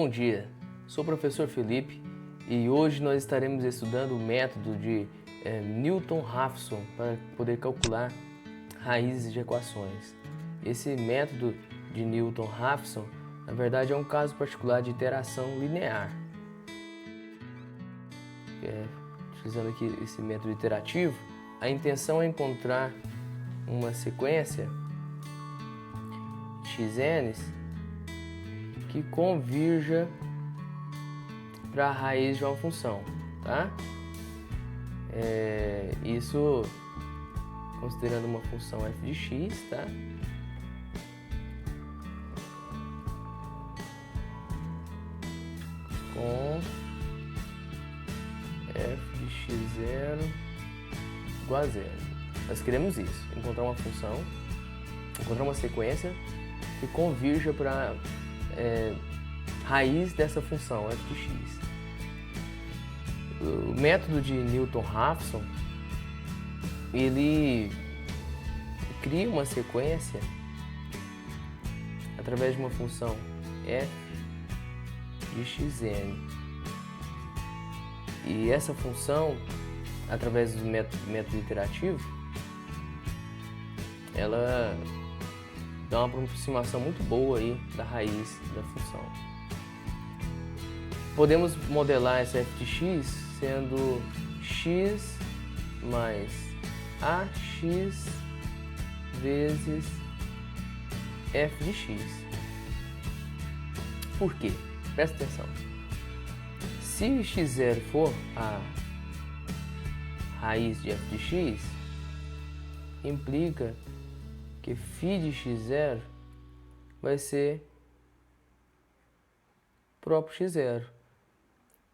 Bom dia, sou o professor Felipe e hoje nós estaremos estudando o método de Newton-Raphson para poder calcular raízes de equações. Esse método de Newton-Raphson, na verdade, é um caso particular de iteração linear. Utilizando aqui esse método iterativo, a intenção é encontrar uma sequência xn que convirja para a raiz de uma função, tá? Isso considerando uma função f de x, tá? Com f de x0 igual a zero. Nós queremos isso, encontrar uma função, encontrar uma sequência que convirja para raiz dessa função f de x. O método de Newton-Raphson, ele cria uma sequência através de uma função f de xn. E essa função, através do método iterativo, ela dá uma aproximação muito boa aí da raiz da função. Podemos modelar essa f de x sendo x mais ax vezes f de x. Por quê? Presta atenção. Se x0 for a raiz de f de x, implica que φ de x0 vai ser próprio x0.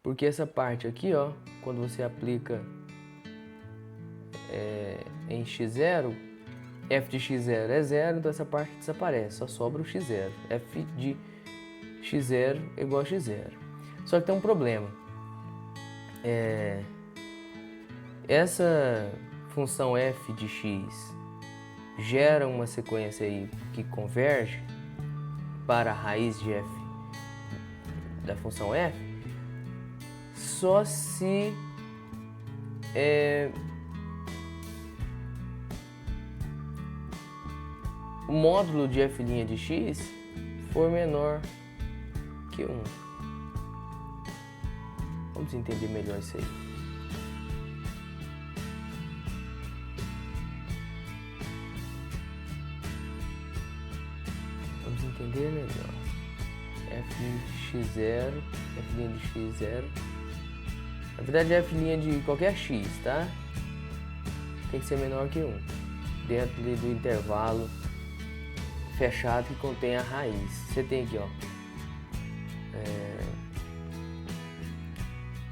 Porque essa parte aqui, ó, quando você aplica em x0, f de x0 é zero, então essa parte desaparece, só sobra o x0. f de x0 é igual a x0. Só que tem um problema. Essa função f de x gera uma sequência aí que converge para a raiz de f da função f só se o módulo de f' de x for menor que 1. Vamos entender melhor isso aí. Vamos entender melhor. f de x0, f' de x0. Na verdade, f' de qualquer x, tá? Tem que ser menor que 1. Dentro do intervalo fechado que contém a raiz. Você tem aqui, ó.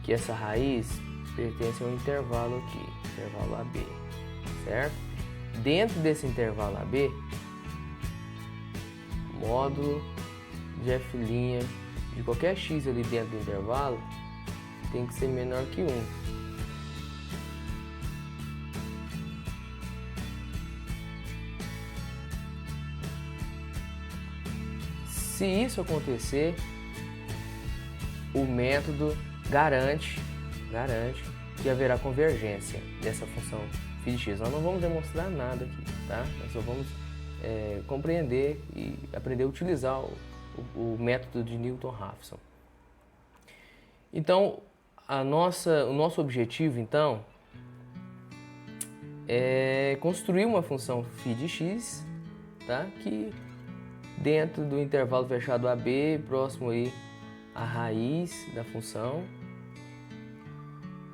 Que essa raiz pertence a um intervalo aqui, intervalo AB, certo? Dentro desse intervalo AB, módulo de f' de qualquer x ali dentro do intervalo tem que ser menor que 1. Se isso acontecer, o método garante que haverá convergência dessa função φ de x. Nós não vamos demonstrar nada aqui, tá? Nós só vamos compreender e aprender a utilizar o método de Newton-Raphson. Então, o nosso objetivo, então, é construir uma função φ de x, tá? Que dentro do intervalo fechado AB, próximo aí à raiz da função,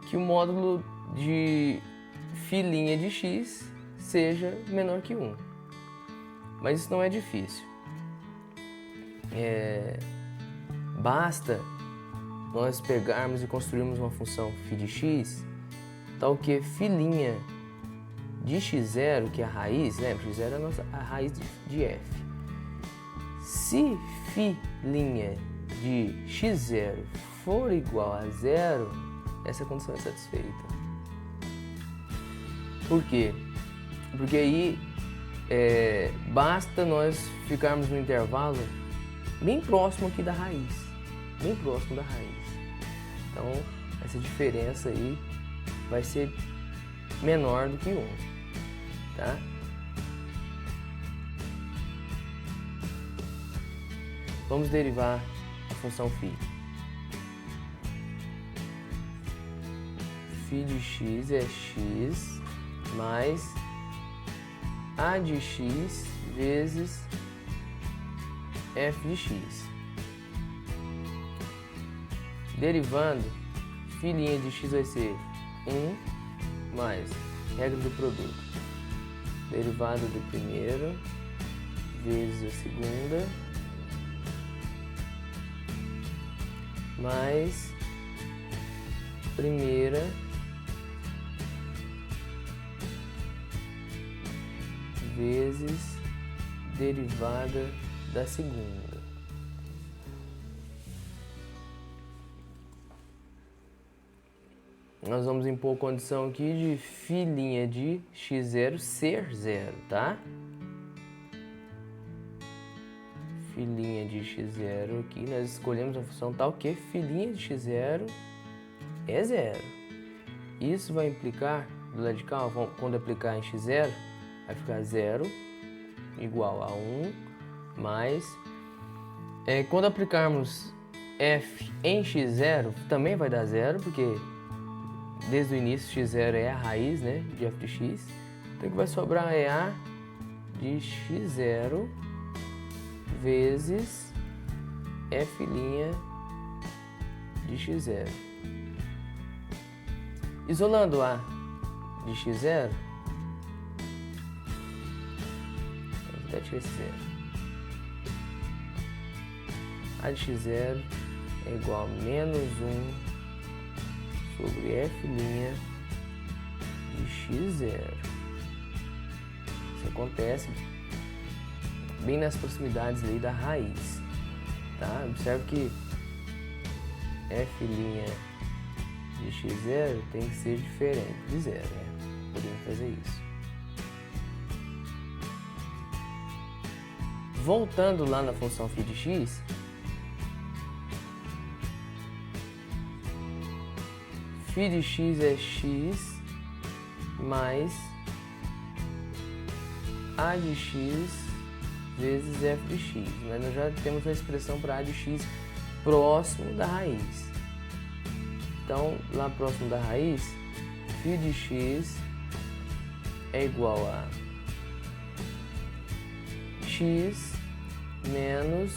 que o módulo de φ' de x seja menor que 1. Mas isso não é difícil. Basta nós pegarmos e construirmos uma função φ de x, tal que φ' de x0, que é a raiz, lembra? x0 é a raiz de f. Se φ' de x0 for igual a zero, essa condição é satisfeita. Por quê? Porque aí basta nós ficarmos no intervalo bem próximo aqui da raiz, bem próximo da raiz. Então, essa diferença aí vai ser menor do que 1, tá? Vamos derivar a função φ. Φ de x é x mais a de x vezes f de x. Derivando, φ' de x vai ser 1 mais regra do produto. Derivada do primeiro vezes a segunda mais primeira vezes derivada da segunda. Nós vamos impor condição aqui de φ' de x0 ser 0, tá? Φ' de x0 aqui, nós escolhemos uma função tal que φ' de x0 é 0. Isso vai implicar, do lado de cá, quando aplicar em x0, vai ficar 0 igual a 1 mais... quando aplicarmos f em x0, também vai dar 0, porque desde o início x0 é a raiz, né, de f de x. Então o que vai sobrar é a de x0 vezes f' de x0. Isolando a de x0, vou até tirar esse 0. A de x0 é igual a menos 1 sobre f' de x0. Isso acontece bem nas proximidades ali da raiz, tá? Observe que f' de x0 tem que ser diferente de 0, né? Podemos fazer isso. Voltando lá na função φ de x, φ de x é x mais a de x vezes f de x. Mas nós já temos uma expressão para a de x próximo da raiz. Então, lá próximo da raiz, φ de x é igual a x menos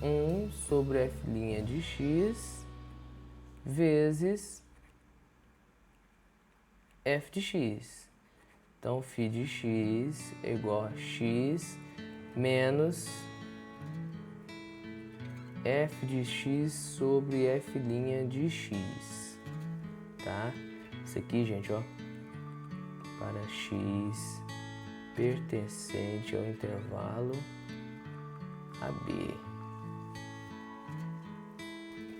1 sobre f' de x vezes f de x. Então, φ de x é igual a x menos f de x sobre f' de x, tá? Isso aqui, gente, ó, para x pertencente ao intervalo AB.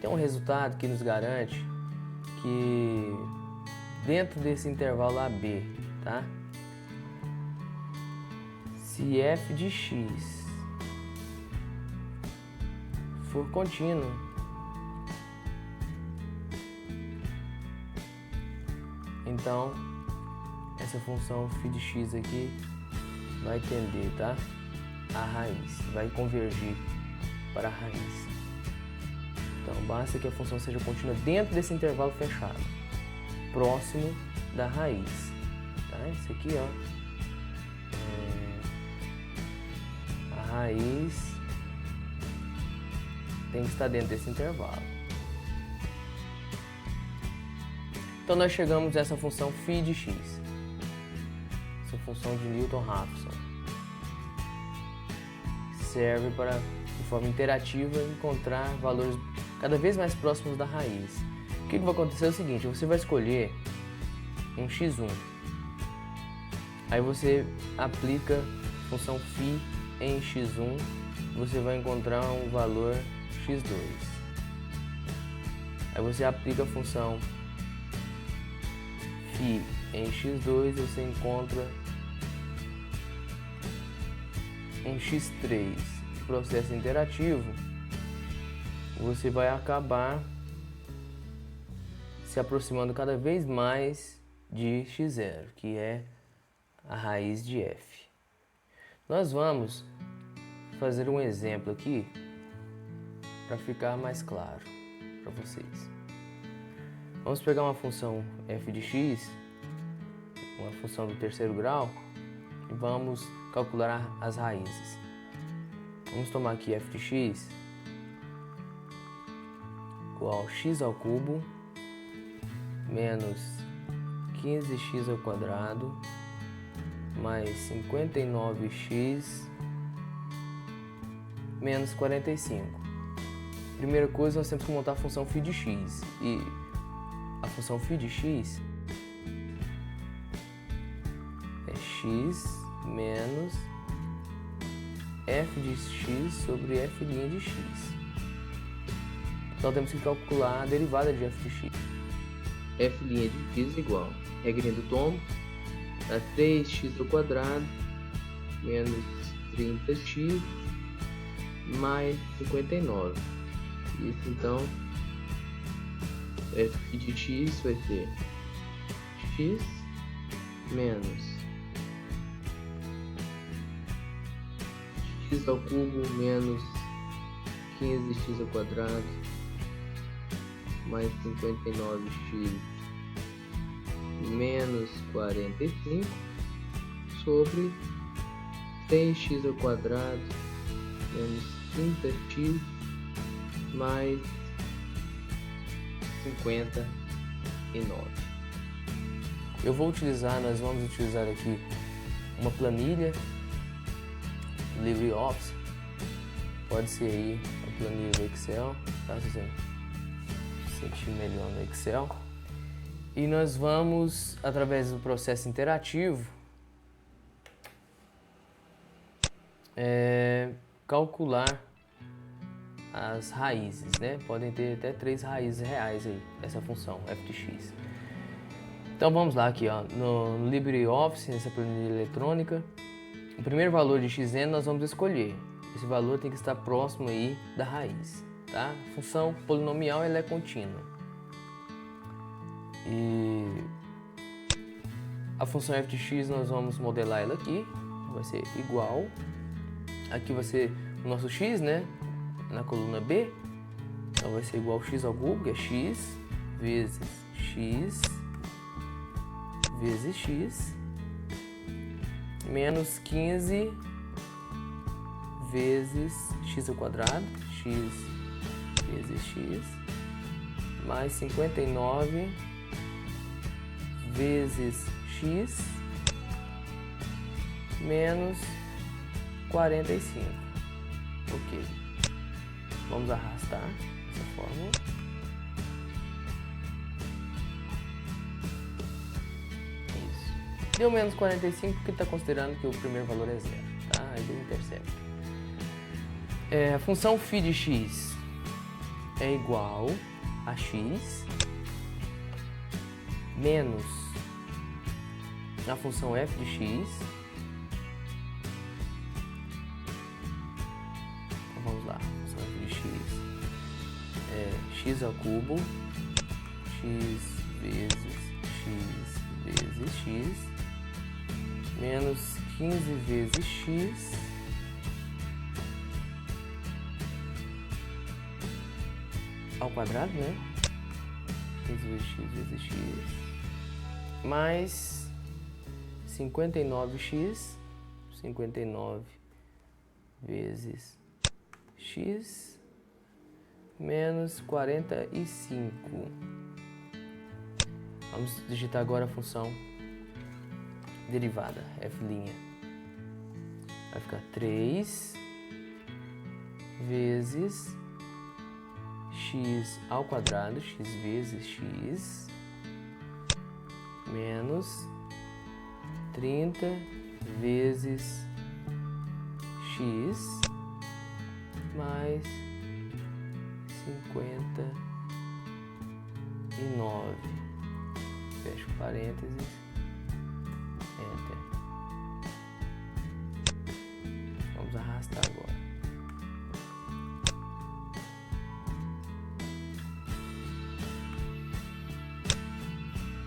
Tem um resultado que nos garante que dentro desse intervalo AB, tá? Se f de x for contínuo, então essa função φ de x aqui vai tender, tá? A raiz, vai convergir para a raiz. Então basta que a função seja contínua dentro desse intervalo fechado, próximo da raiz, tá? Isso aqui, ó, a raiz tem que estar dentro desse intervalo. Então nós chegamos a essa função φ de x, essa função de Newton-Raphson, serve para, de forma interativa, encontrar valores cada vez mais próximos da raiz. O que vai acontecer é o seguinte: você vai escolher um x1, aí você aplica a função φ em x1, você vai encontrar um valor x2. Aí você aplica a função φ em x2, você encontra um x3. processo interativo, você vai acabar se aproximando cada vez mais de x0, que é a raiz de f. Nós vamos fazer um exemplo aqui para ficar mais claro para vocês. Vamos pegar uma função f de x, uma função do terceiro grau, e vamos calcular as raízes. Vamos tomar aqui f de x igual a x ao cubo menos 15x ao quadrado mais 59x menos 45. Primeira coisa, nós temos que montar a função φ de x. E a função φ de x é x menos f de x sobre f' de x. Então temos que calcular a derivada de f de x. F' de x igual, regrinha do tombo, a 3x ao quadrado menos 30x mais 59. Isso então, f de x vai ser x menos x ao cubo menos 15x ao quadrado mais 59x menos 45 sobre 6x ao quadrado menos 30x mais 59. Nós vamos utilizar aqui uma planilha LibreOffice, pode ser aí a planilha do Excel, tá? Se você se sentir melhor no Excel. E nós vamos, através do processo interativo, calcular as raízes, né? Podem ter até 3 raízes reais aí, essa função f de x. Então vamos lá aqui, ó, no LibreOffice, nessa planilha eletrônica, o primeiro valor de xn nós vamos escolher. Esse valor tem que estar próximo aí da raiz, tá? A função polinomial ela é contínua. E a função f de x nós vamos modelar ela aqui, vai ser igual, aqui vai ser o nosso x, né? Na coluna B, então vai ser igual a x ao cubo, que é x vezes x vezes x menos 15 vezes x ao quadrado, x vezes x mais 59 vezes x menos 45. Ok. Vamos arrastar essa fórmula. Isso. Deu menos 45 porque está considerando que o primeiro valor é zero, tá? Aí deu intercepto. A função φ de x é igual a x menos a função f de x. Então vamos lá. X ao cubo, x vezes x menos 15 vezes x ao quadrado, né? 15 vezes x mais 59x, 59 vezes x menos 45. Vamos digitar agora a função derivada, f'. Vai ficar 3 vezes x ao quadrado, x vezes x, menos 30 vezes x mais 59. Fecho parênteses. Enter. Vamos arrastar agora.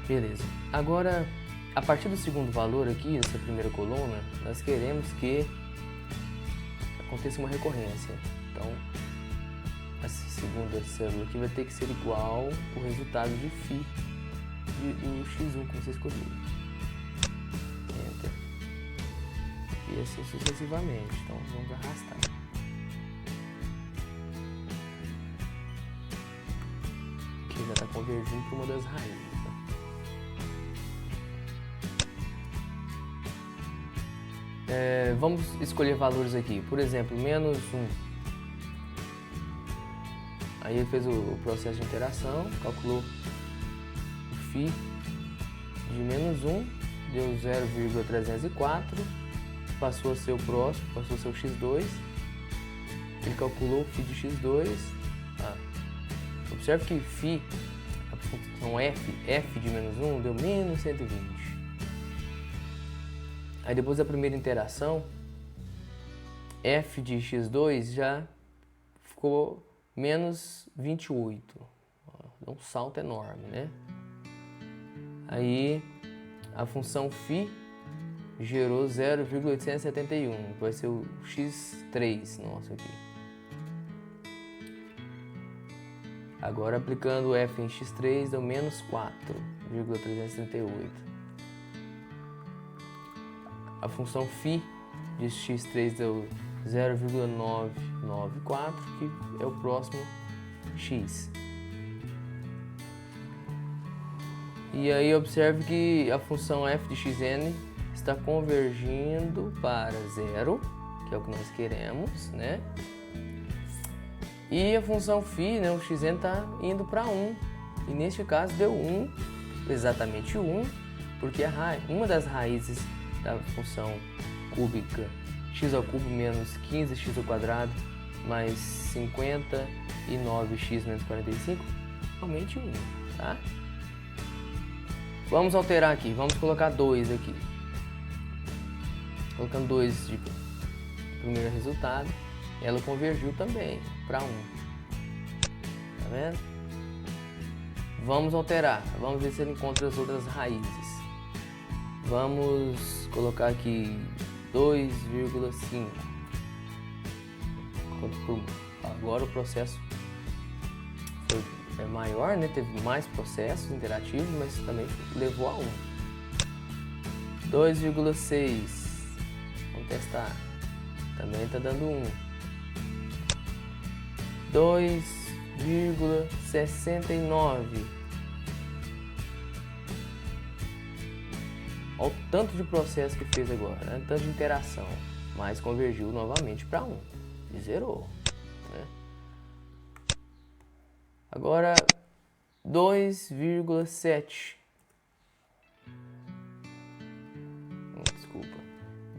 Beleza. Agora, a partir do segundo valor aqui, dessa primeira coluna, nós queremos que aconteça uma recorrência. Então, a segunda célula aqui vai ter que ser igual o resultado de φ do x1 que você escolheu. Enter. E assim sucessivamente. Então, vamos arrastar. Aqui já está convergindo para uma das raízes. Vamos escolher valores aqui, por exemplo, menos 1. Aí ele fez o processo de interação, calculou o φ de menos 1, deu 0,304, passou a ser o próximo, passou a ser o x2, ele calculou o φ de x2, observe que φ, a função f de menos 1 deu menos 120. Aí depois da primeira interação, f de x2 já ficou menos 28. Deu um salto enorme, né? Aí a função φ gerou 0,871, que vai ser o x3 nosso aqui. Agora aplicando f em x3 deu menos 4,338. A função φ de x3 deu 0,994, que é o próximo x. E aí observe que a função f de xn está convergindo para 0, que é o que nós queremos, né? E a função φ, né, o xn está indo para 1. E neste caso deu 1, exatamente 1, porque uma das raízes da função cúbica x ao cubo menos 15x ao quadrado mais 59x menos 45, realmente 1, tá? Vamos alterar aqui, vamos colocar 2 aqui. Colocando 2 de primeiro resultado, ela convergiu também para 1. Tá vendo? Vamos alterar, vamos ver se ele encontra as outras raízes. Vamos colocar aqui 2,5. Agora o processo é maior, né? Teve mais processos interativos, mas também levou a 1. 2,6. Vamos testar. Também está dando 1. 2,69. Olha o tanto de processo que fez agora, né? Tanto de interação, mas convergiu novamente para 1 e zerou, né? Agora 2,7. Desculpa.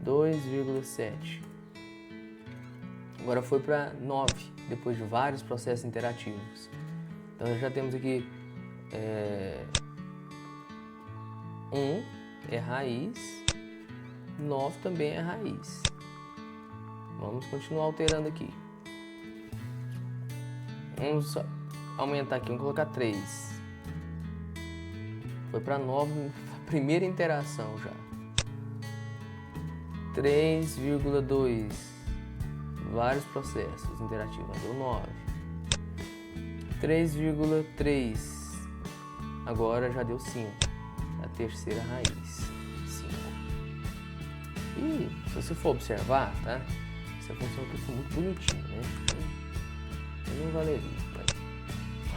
2,7. Agora foi para 9, depois de vários processos interativos. Então já temos aqui 1 é raiz, 9 também é raiz. Vamos continuar alterando aqui. Vamos aumentar aqui, vamos colocar 3. Foi para 9 na primeira interação já. 3,2. Vários processos interativos, deu 9. 3,3. Agora já deu 5. A terceira raiz, 5. E se você for observar, tá? Essa função aqui foi muito bonitinha, né? Não valeria, mas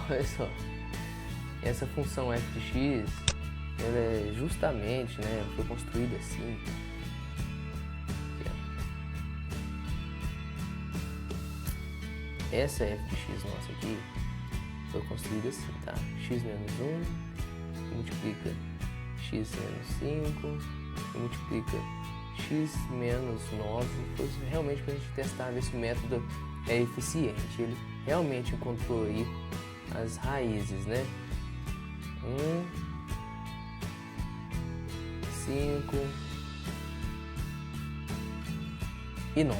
olha só. Essa função f de x, ela é justamente, né? Foi construída assim. Essa f de x nossa aqui foi construída assim, tá? X menos 1 multiplica x menos 5 e multiplica x menos 9. Foi realmente para a gente testar, ver se o método é eficiente. Ele realmente encontrou aí as raízes, né? 1, 5 e 9.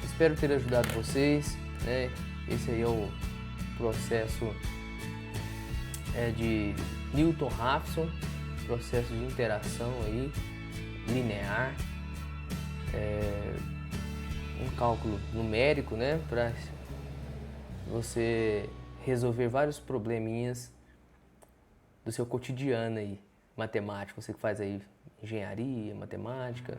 Espero ter ajudado vocês, né? Esse aí é o processo é de Newton Raphson, processo de interação aí, linear, um cálculo numérico, né, para você resolver vários probleminhas do seu cotidiano aí, matemático, você que faz aí engenharia, matemática,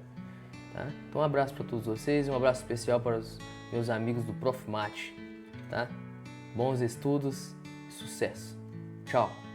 tá? Então um abraço para todos vocês e um abraço especial para os meus amigos do Prof. Mate, tá? Bons estudos, sucesso. Tchau.